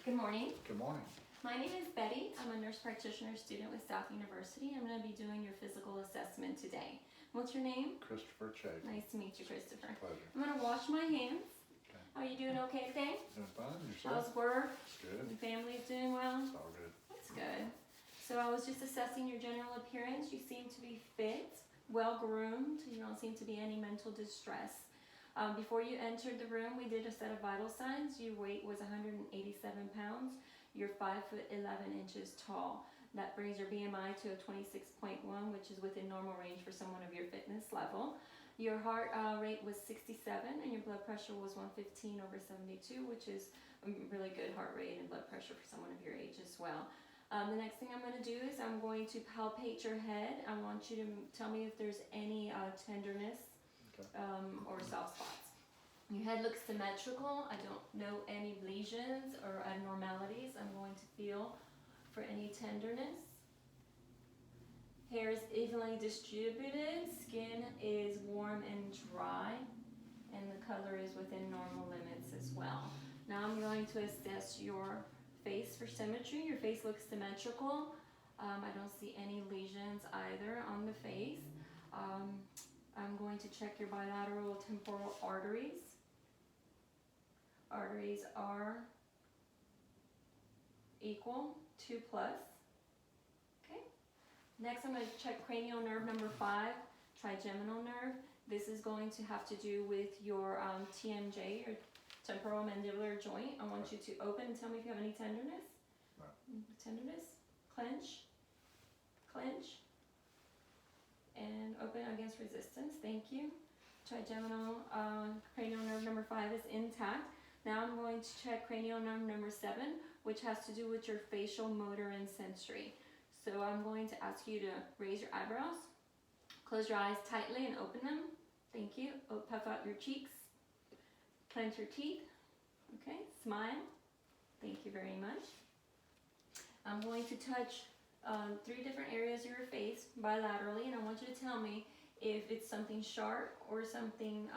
Good morning. Good morning. My name is Betty. I'm a nurse practitioner student with South University. I'm going to be doing your physical assessment today. What's your name? Christopher Chase. Nice to meet you, Christopher. Pleasure. I'm going to wash my hands. Okay. Are you doing okay today? Doing fine. Yourself? How's work? It's good. Your family's doing well? It's all good. That's good. So I was just assessing your general appearance. You seem to be fit, well groomed. You don't seem to be any mental distress. Before you entered the room, we did a set of vital signs. Your weight was 187 pounds. You're 5 foot 11 inches tall. That brings your BMI to a 26.1, which is within normal range for someone of your fitness level. Your heart rate was 67, and your blood pressure was 115 over 72, which is a really good heart rate and blood pressure for someone of your age as well. The next thing I'm going to do is I'm going to palpate your head. I want you to tell me if there's any tenderness or soft spots. Your head looks symmetrical. I don't know any lesions or abnormalities. I'm going to feel for any tenderness. Hair is evenly distributed. Skin is warm and dry. And the color is within normal limits as well. Now I'm going to assess your face for symmetry. Your face looks symmetrical. I don't see any lesions either on the face. I'm going to check your bilateral temporal arteries. Arteries are equal, 2+. Okay. Next I'm going to check cranial nerve number 5, trigeminal nerve. This is going to have to do with your TMJ, your temporomandibular joint. I want you to open and tell me if you have any tenderness. No. Tenderness. Clench. Clench. And open against resistance. Thank you. Trigeminal cranial nerve number 5 is intact. Now I'm going to check cranial nerve number 7, which has to do with your facial, motor, and sensory. So I'm going to ask you to raise your eyebrows, close your eyes tightly and open them. Thank you. Puff out your cheeks, clench your teeth. Okay, smile. Thank you very much. I'm going to touch 3 different areas of your face bilaterally, and I want you to tell me if it's something sharp or something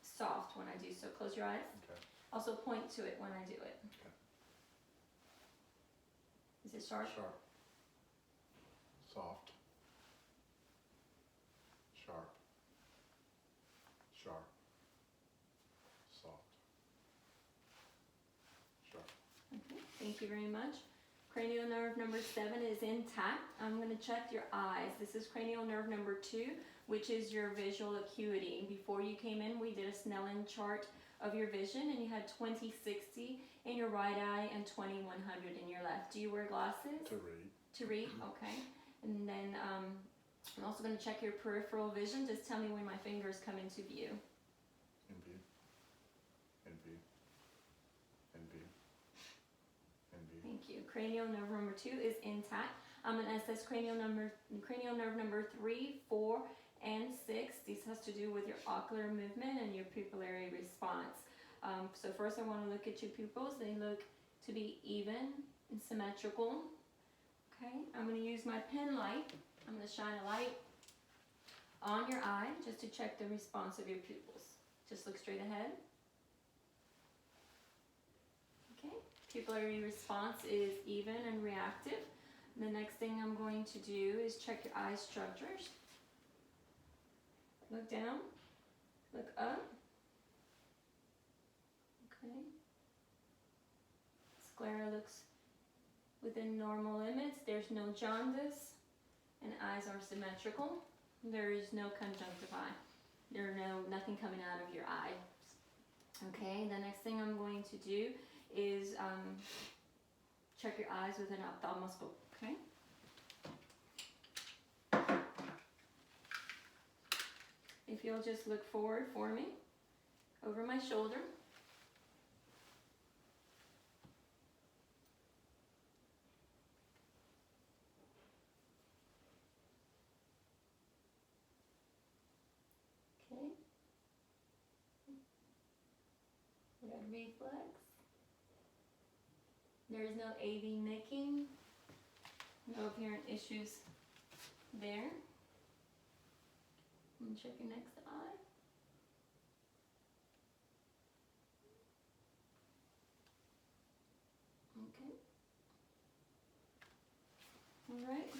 soft when I do so. Close your eyes. Okay. Also point to it when I do it. Okay. Is it sharp? Sharp. Soft. Sharp. Sharp. Soft. Sharp. Okay, thank you very much. Cranial nerve number 7 is intact. I'm going to check your eyes. This is cranial nerve number 2, which is your visual acuity. Before you came in, we did a Snellen chart of your vision, and you had 20/60 in your right eye and 20/100 in your left. Do you wear glasses? To read. To read, okay. And then I'm also going to check your peripheral vision. Just tell me when my fingers come into view. In view. In view. In view. In view. Thank you. Cranial nerve number 2 is intact. I'm going to assess cranial nerve number 3, 4, and 6. This has to do with your ocular movement and your pupillary response. So first I want to look at your pupils. They look to be even and symmetrical. Okay, I'm going to use my pen light. I'm going to shine a light on your eye just to check the response of your pupils. Just look straight ahead. Okay, pupillary response is even and reactive. The next thing I'm going to do is check your eye structures. Look down, look up. Okay. Sclera looks within normal limits. There's no jaundice, and eyes are symmetrical. There is no conjunctivi. There's nothing coming out of your eye. Okay, the next thing I'm going to do is check your eyes with an ophthalmoscope. Okay. If you'll just look forward for me, over my shoulder. Okay. Red reflex. There is no AV nicking, no apparent issues there. And check your next eye. Alright.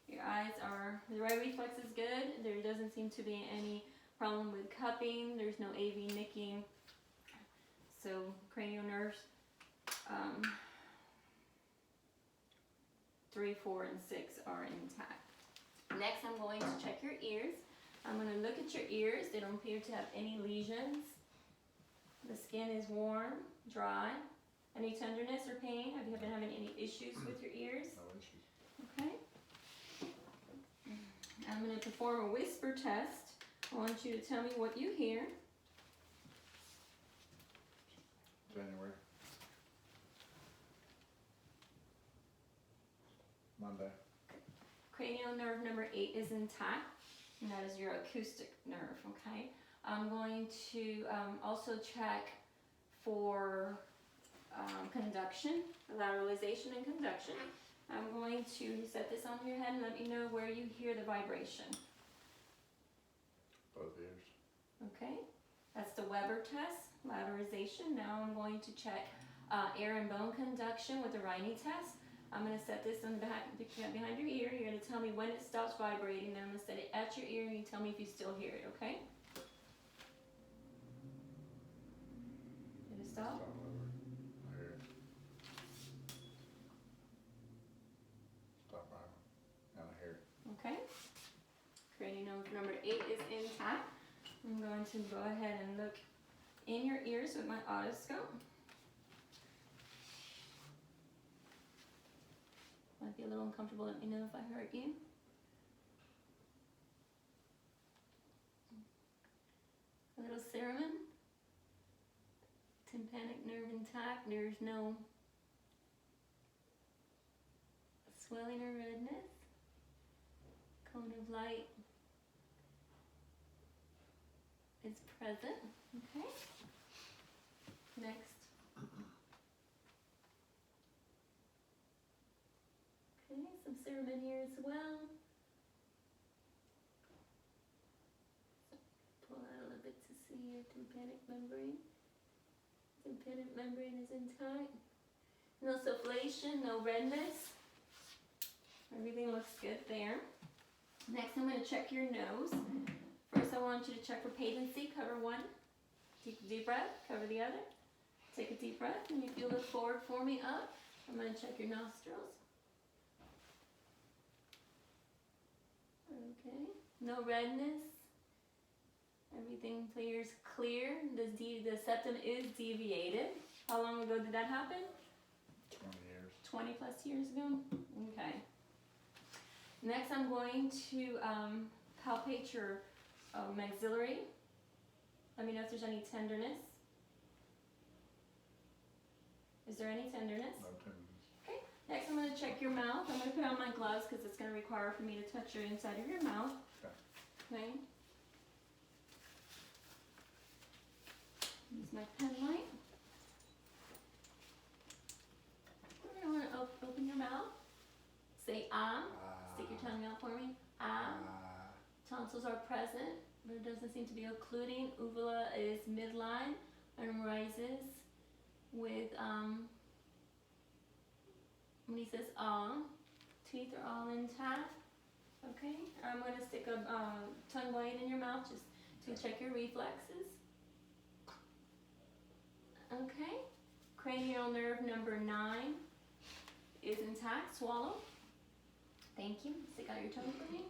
Your eyes are, the right reflex is good. There doesn't seem to be any problem with cupping. There's no AV nicking. So cranial nerves 3, 4, and 6 are intact. Next, I'm going to check your ears. I'm going to look at your ears. They don't appear to have any lesions. The skin is warm, dry. Any tenderness or pain? Have you been having any issues with your ears? No issues. Okay. I'm going to perform a whisper test. I want you to tell me what you hear. January. Monday. Cranial nerve number 8 is intact, and that is your acoustic nerve, okay? I'm going to also check for conduction, lateralization and conduction. I'm going to set this on your head and let me know where you hear the vibration. Both ears. Okay, that's the Weber test, lateralization. Now I'm going to check air and bone conduction with the Riney test. I'm going to set this on behind your ear. You're going to tell me when it stops vibrating. Then I'm going to set it at your ear and you tell me if you still hear it, okay? Did it stop? Stop over. I hear it. Stop over. And I hear it. Okay. Cranial nerve number 8 is intact. I'm going to go ahead and look in your ears with my otoscope. Might be a little uncomfortable. Let me know if I hurt you. A little cerumen. Tympanic nerve intact. There's no swelling or redness. Cone of light is present. Okay. Next. Okay, some cerumen here as well. Pull out a little bit to see your tympanic membrane. Tympanic membrane is intact. No sufflation, no redness. Everything looks good there. Next, I'm going to check your nose. First, I want you to check for patency. Cover one. Deep breath. Cover the other. Take a deep breath. And if you look forward for me, up. I'm going to check your nostrils. Okay. No redness. Everything appears clear. The septum is deviated. How long ago did that happen? 20 years. 20 plus years ago? Okay. Next, I'm going to palpate your maxillary. Let me know if there's any tenderness. Is there any tenderness? No tenderness. Okay. Next, I'm going to check your mouth. I'm going to put on my gloves because it's going to require for me to touch your inside of your mouth. Okay. Use my pen light. I want to open your mouth. Say ah. Stick your tongue out for me. Ah. Tonsils are present. There doesn't seem to be occluding. Uvula is midline and rises with, when he says ah, teeth are all intact. Okay, I'm going to stick a tongue blade in your mouth just to check your reflexes. Okay, cranial nerve number 9 is intact. Swallow. Thank you. Stick out your tongue for me.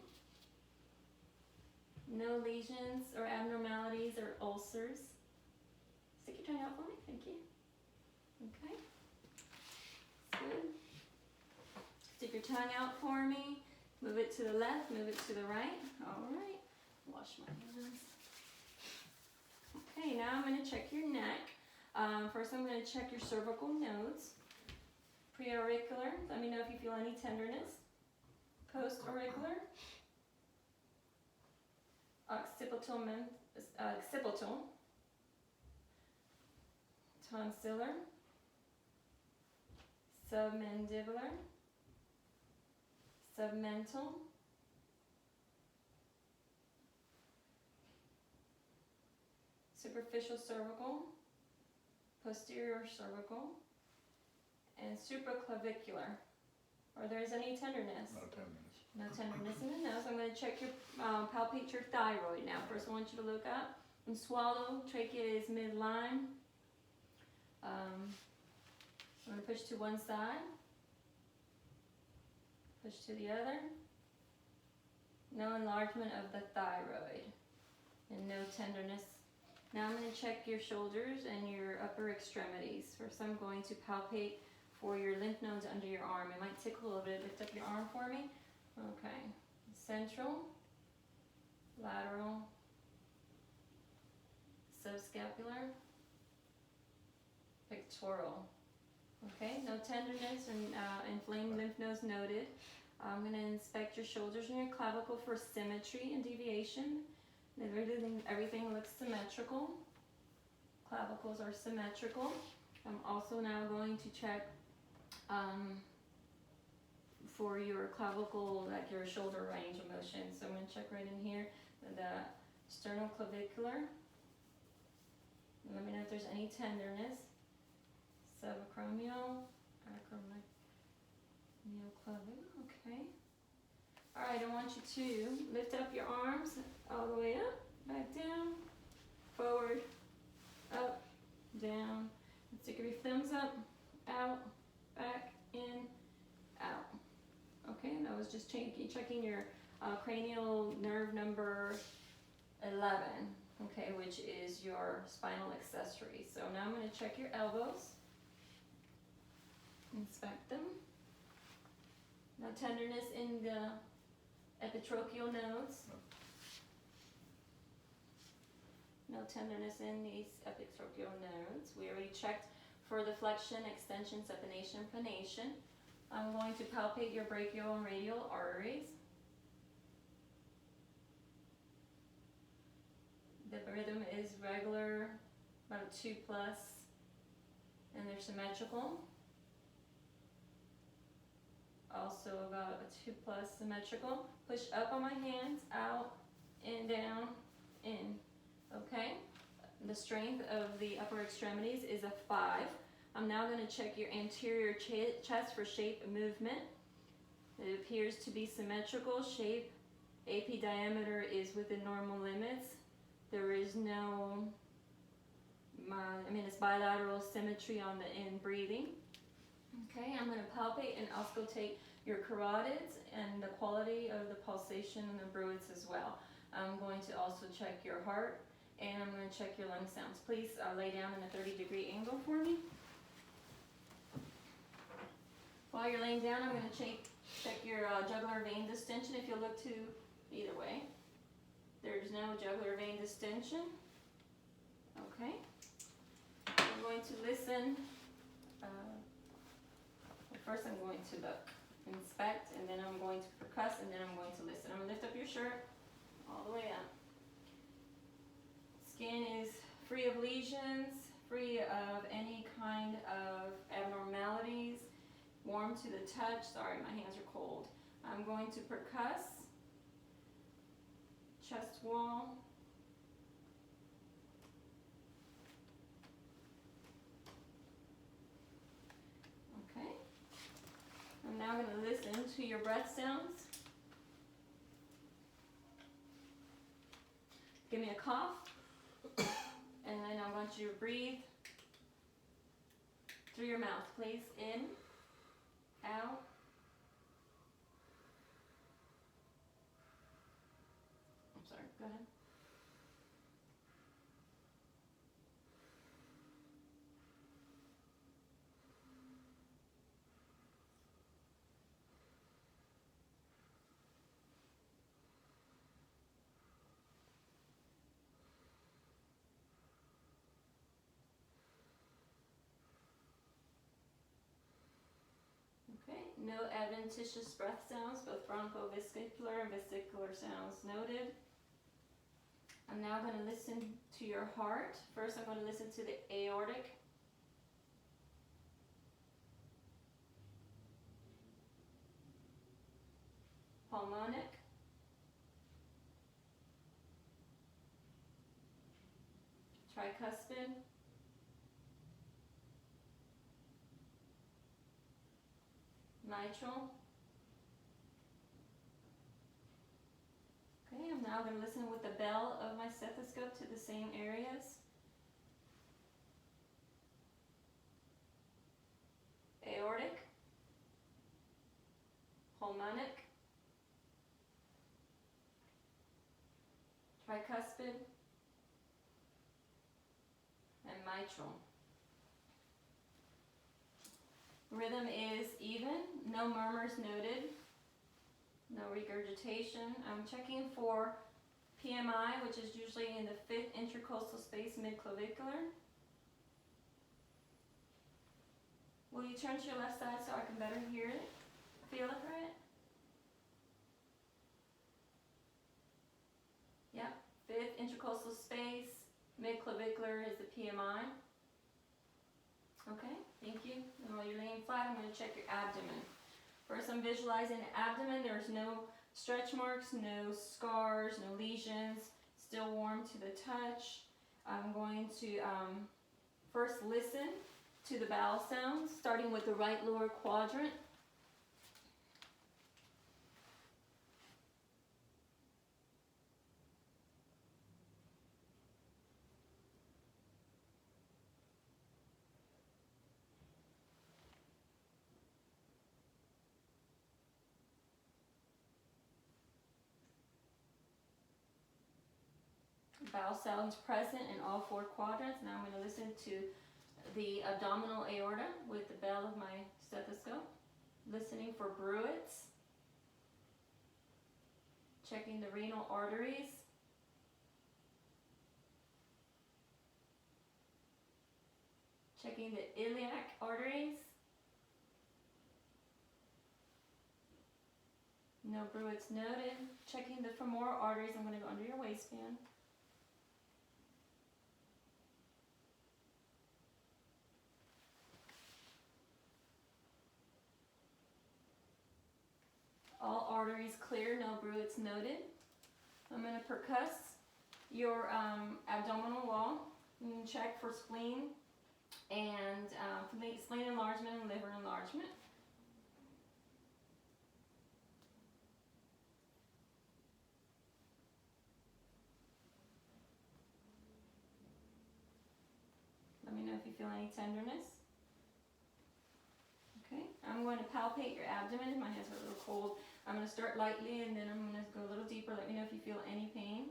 No lesions or abnormalities or ulcers. Stick your tongue out for me. Thank you. Okay. Good. Stick your tongue out for me. Move it to the left. Move it to the right. All right. Wash my hands. Okay, now I'm going to check your neck. First, I'm going to check your cervical nodes. Preauricular. Let me know if you feel any tenderness. Post-auricular. Occipital. Tonsillar. Submandibular. Submental. Superficial cervical. Posterior cervical. and supraclavicular. Or there's any tenderness? No tenderness. No tenderness in the nose. I'm going to check your, palpate your thyroid now. First I want you to look up and swallow. Trachea is midline. I'm going to push to one side. Push to the other. No enlargement of the thyroid. And no tenderness. Now I'm going to check your shoulders and your upper extremities. First I'm going to palpate for your lymph nodes under your arm. It might tickle a little bit. Lift up your arm for me. Okay. Central, lateral, subscapular, pectoral. Okay, no tenderness and inflamed lymph nodes noted. I'm going to inspect your shoulders and your clavicle for symmetry and deviation. Everything looks symmetrical. Clavicles are symmetrical. I'm also now going to check for your clavicle, like your shoulder range of motion. So I'm going to check right in here, the sternoclavicular. Let me know if there's any tenderness. Subacromial, acromioclavicular, okay. Alright, I want you to lift up your arms all the way up, back down, forward, up, down. Stick your thumbs up, out, back, in, out. Okay, and I was just checking your cranial nerve number 11, okay, which is your spinal accessory. So now I'm going to check your elbows. Inspect them. No tenderness in the epitrochial nodes. No tenderness in these epitrochial nodes. We already checked for the flexion, extension, supination, pronation. I'm going to palpate your brachial and radial arteries. The rhythm is regular, about a 2+, and they're symmetrical. Also about a 2+ symmetrical. Push up on my hands, out, and down, in. Okay? The strength of the upper extremities is a 5. I'm now going to check your anterior chest for shape and movement. It appears to be symmetrical. Shape, AP diameter is within normal limits. There is no, it's bilateral symmetry on the in breathing. Okay, I'm going to palpate and auscultate your carotids and the quality of the pulsation and the bruits as well. I'm going to also check your heart and I'm going to check your lung sounds. Please lay down in a 30-degree angle for me. While you're laying down, I'm going to check your jugular vein distension. If you look to either way, there's no jugular vein distension. Okay. I'm going to listen. First I'm going to look, inspect, and then I'm going to percuss, and then I'm going to listen. I'm going to lift up your shirt all the way up. Skin is free of lesions, free of any kind of abnormalities, warm to the touch. Sorry, my hands are cold. I'm going to percuss, chest wall, okay. I'm now going to listen to your breath sounds. Give me a cough, and then I want you to breathe through your mouth, please. In, out. I'm sorry, go ahead. Okay, no adventitious breath sounds, both bronchovesicular and vesicular sounds noted. I'm now going to listen to your heart. First, I'm going to listen to the aortic. Pulmonic. Tricuspid. mitral. Okay, I'm now going to listen with the bell of my stethoscope to the same areas. Aortic, pulmonic, tricuspid, and mitral. Rhythm is even, no murmurs noted, no regurgitation. I'm checking for PMI, which is usually in the 5th intercostal space, midclavicular. Will you turn to your left side so I can better hear it? Feel it, right? Yep, 5th intercostal space, midclavicular is the PMI. Okay, thank you. And while you're laying flat, I'm going to check your abdomen. First, I'm visualizing the abdomen. There's no stretch marks, no scars, no lesions. Still warm to the touch. I'm going to first listen to the bowel sounds, starting with the right lower quadrant. Bowel sounds present in all 4 quadrants. Now I'm going to listen to the abdominal aorta with the bell of my stethoscope. Listening for bruits. Checking the renal arteries. Checking the iliac arteries. No bruits noted. Checking the femoral arteries. I'm going to go under your waistband. All arteries clear, no bruits noted. I'm going to percuss your abdominal wall. You can check for spleen and spleen enlargement and liver enlargement. Let me know if you feel any tenderness. Okay, I'm going to palpate your abdomen. My hands are a little cold. I'm going to start lightly and then I'm going to go a little deeper. Let me know if you feel any pain.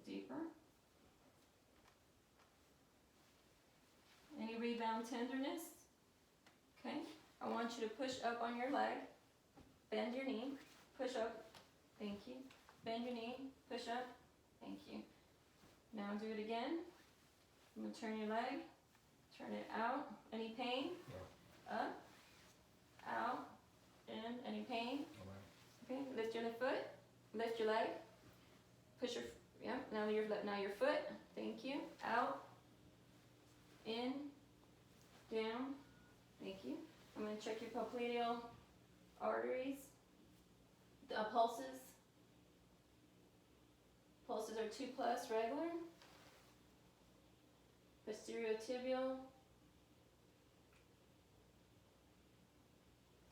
Deeper. Any rebound tenderness? Okay, I want you to push up on your leg. Bend your knee. Push up. Thank you. Bend your knee. Push up. Thank you. Now do it again. I'm going to turn your leg. Turn it out. Any pain? No. Up. Out. In. Any pain? No. Okay. Lift your foot. Lift your leg. Push your. Yeah. Now your foot. Thank you. Out. In. Down. Thank you. I'm going to check your popliteal arteries. Pulses. Pulses are 2+ regular. Posteriotibial.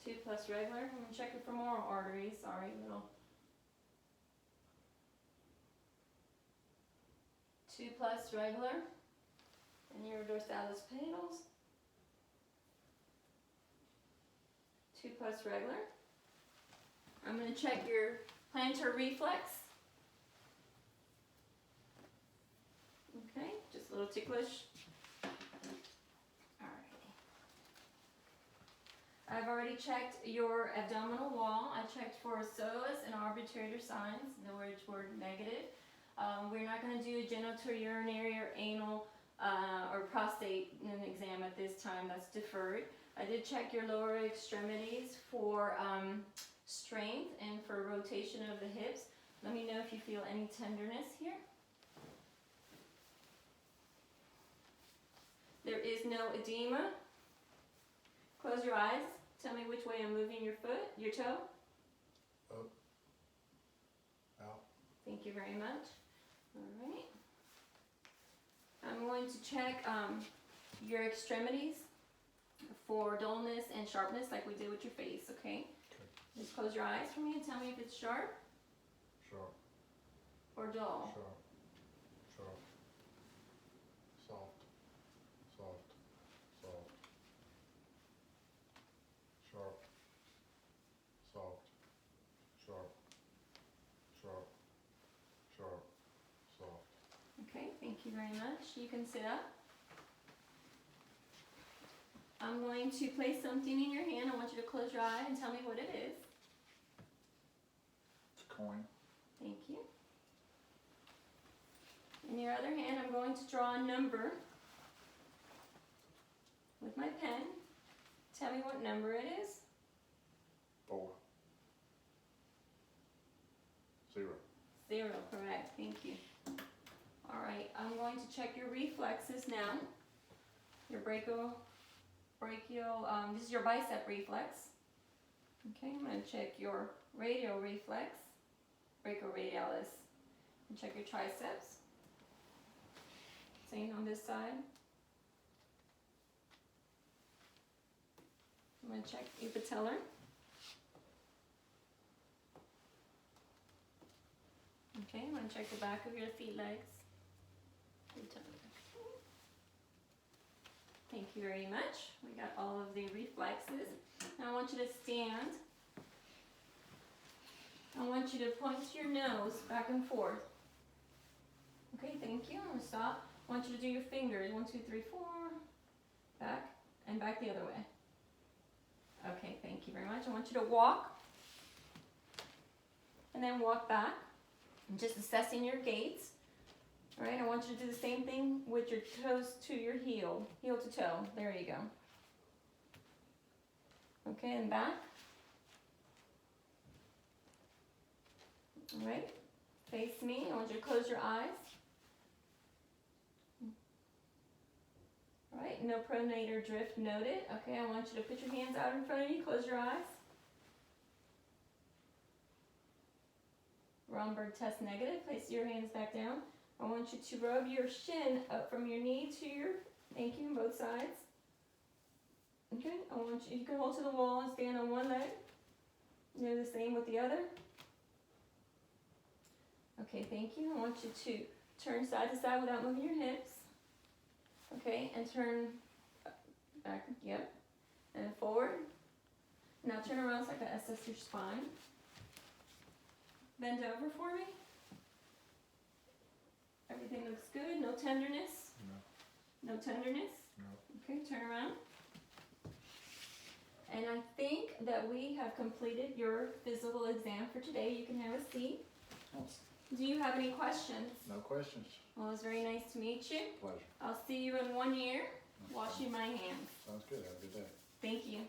2+ regular. I'm going to check your femoral arteries. Sorry, little. 2+ regular. And your dorsalis pedals. 2+ regular. I'm going to check your plantar reflex. Okay, just a little ticklish. Alrighty. I've already checked your abdominal wall. I checked for psoas and arbitrator signs, which were negative. We're not going to do a genitourinary or anal or prostate exam at this time. That's deferred. I did check your lower extremities for strength and for rotation of the hips. Let me know if you feel any tenderness here. There is no edema. Close your eyes. Tell me which way I'm moving your foot, your toe. Up. Out. Thank you very much. All right. I'm going to check your extremities for dullness and sharpness like we did with your face, okay? Just close your eyes for me and tell me if it's sharp Sharp, or dull. sharp, sharp. Soft, soft, soft. Sharp, soft, sharp, sharp, sharp, soft. Okay, thank you very much. You can sit up. I'm going to place something in your hand. I want you to close your eye and tell me what it is. It's a coin. Thank you. In your other hand, I'm going to draw a number with my pen. Tell me what number it is. 4. 0. 0, correct. Thank you. All right, I'm going to check your reflexes now. Your brachial, this is your bicep reflex. Okay, I'm going to check your radial reflex, brachioradialis, and check your triceps. Same on this side. I'm going to check your patellar. Okay, I'm going to check the back of your feet legs. Thank you very much. We got all of the reflexes. Now I want you to stand. I want you to point your nose back and forth. Okay, thank you. I'm going to stop. I want you to do your fingers. 1, 2, 3, 4. Back and back the other way. Okay, thank you very much. I want you to walk and then walk back. I'm just assessing your gaits. All right, I want you to do the same thing with your toes to your heel to toe. There you go. Okay, and back. All right, face me. I want you to close your eyes. All right, no pronator drift noted. Okay, I want you to put your hands out in front of you. Close your eyes. Romberg test negative. Place your hands back down. I want you to rub your shin up from your knee to your, thank you, on both sides. Okay, I want you can hold to the wall and stand on one leg. Do the same with the other. Okay, thank you. I want you to turn side to side without moving your hips. Okay, and turn back, yep, and forward. Now turn around so I can assess your spine. Bend over for me. Everything looks good. No tenderness. No. No tenderness. No. Okay, turn around. And I think that we have completed your physical exam for today. You can have a seat. Do you have any questions? No questions. Well, it was very nice to meet you. Pleasure. I'll see you in 1 year. Washing my hands. Sounds good. Have a good day. Thank you.